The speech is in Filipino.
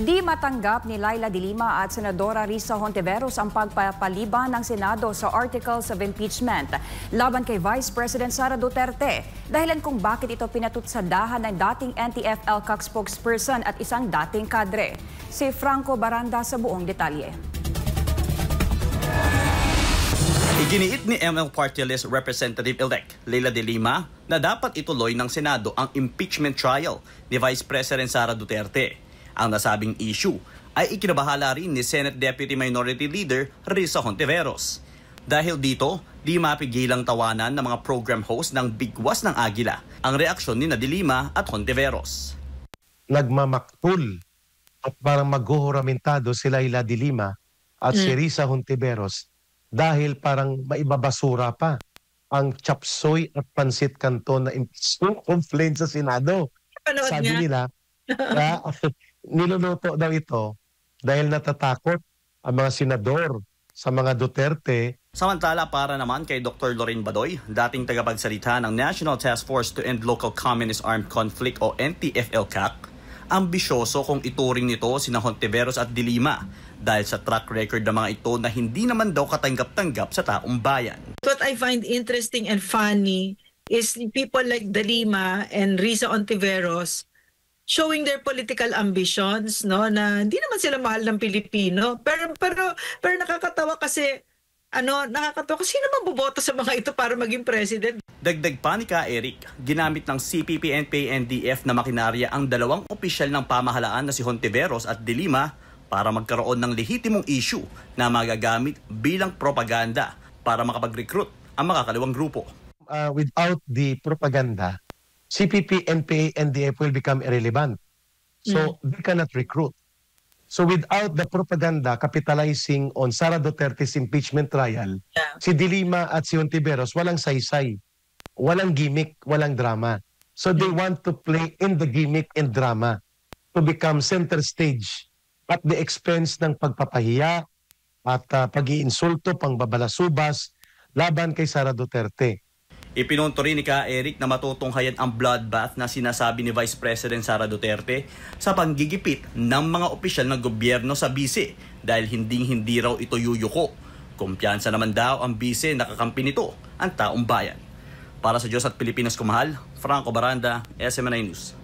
Di matanggap ni Laila de Lima at Senadora Risa Hontiveros ang pagpapaliban ng Senado sa Articles of Impeachment laban kay Vice President Sara Duterte. Dahilan kung bakit ito pinatutsadahan ng dating NTF-ELCAC spokesperson at isang dating kadre. Si Franco Baranda sa buong detalye. Iginiit ni ML Party List Representative-elect Laila de Lima na dapat ituloy ng Senado ang impeachment trial ni Vice President Sara Duterte. Ang nasabing issue ay ikinabahala rin ni Senate Deputy Minority Leader Risa Hontiveros. Dahil dito, di mapigilang tawanan ng mga program host ng Bigwas ng Agila ang reaksyon ni De Lima at Hontiveros. Nagmamaktul at parang maghuhuramentado si Laila de Lima at si Risa Hontiveros dahil parang maibabasura pa ang chapsoy at pansit canton na impeachment complaint sa Senado. Sabi nila na niluluto daw ito dahil natatakot ang mga senador sa mga Duterte. Samantala, para naman kay Dr. Lorin Badoy, dating tagapagsalita ng National Task Force to End Local Communist Armed Conflict o NTF-ELCAC, ambisyoso kung ituring nito sina Hontiveros at de Lima dahil sa track record ng mga ito na hindi naman daw katanggap-tanggap sa taong bayan. What I find interesting and funny is people like de Lima and Risa Hontiveros showing their political ambitions, no, na hindi naman sila mahal ng Pilipino, pero nakakatawa kasi sino man boboto sa mga ito para maging president? Dagdag pa ni Ka Eric, ginamit ng CPP, NPA, NDF na makinarya ang dalawang opisyal ng pamahalaan na si Hontiveros at de Lima para magkaroon ng lehitimong issue na magagamit bilang propaganda para makapag-recruit ang makakaliwang grupo. Without the propaganda, CPP, NPA, NDF will become irrelevant. So they cannot recruit. So without the propaganda capitalizing on Sara Duterte's impeachment trial, si de Lima at si Hontiveros walang saysay, walang gimmick, walang drama. So they want to play in the gimmick and drama to become center stage at the expense ng pagpapahiya at pag-iinsulto, pangbabalasubas laban kay Sara Duterte. Ipinunto rin ni Ka Eric na matutunghayan ang bloodbath na sinasabi ni Vice President Sara Duterte sa panggigipit ng mga opisyal ng gobyerno sa bise dahil hindi raw ito yuyuko. Kumpiyansa naman daw ang bise na kakampi nito ang taong bayan. Para sa Diyos at Pilipinas kumahal, Franco Baranda, SMNI News.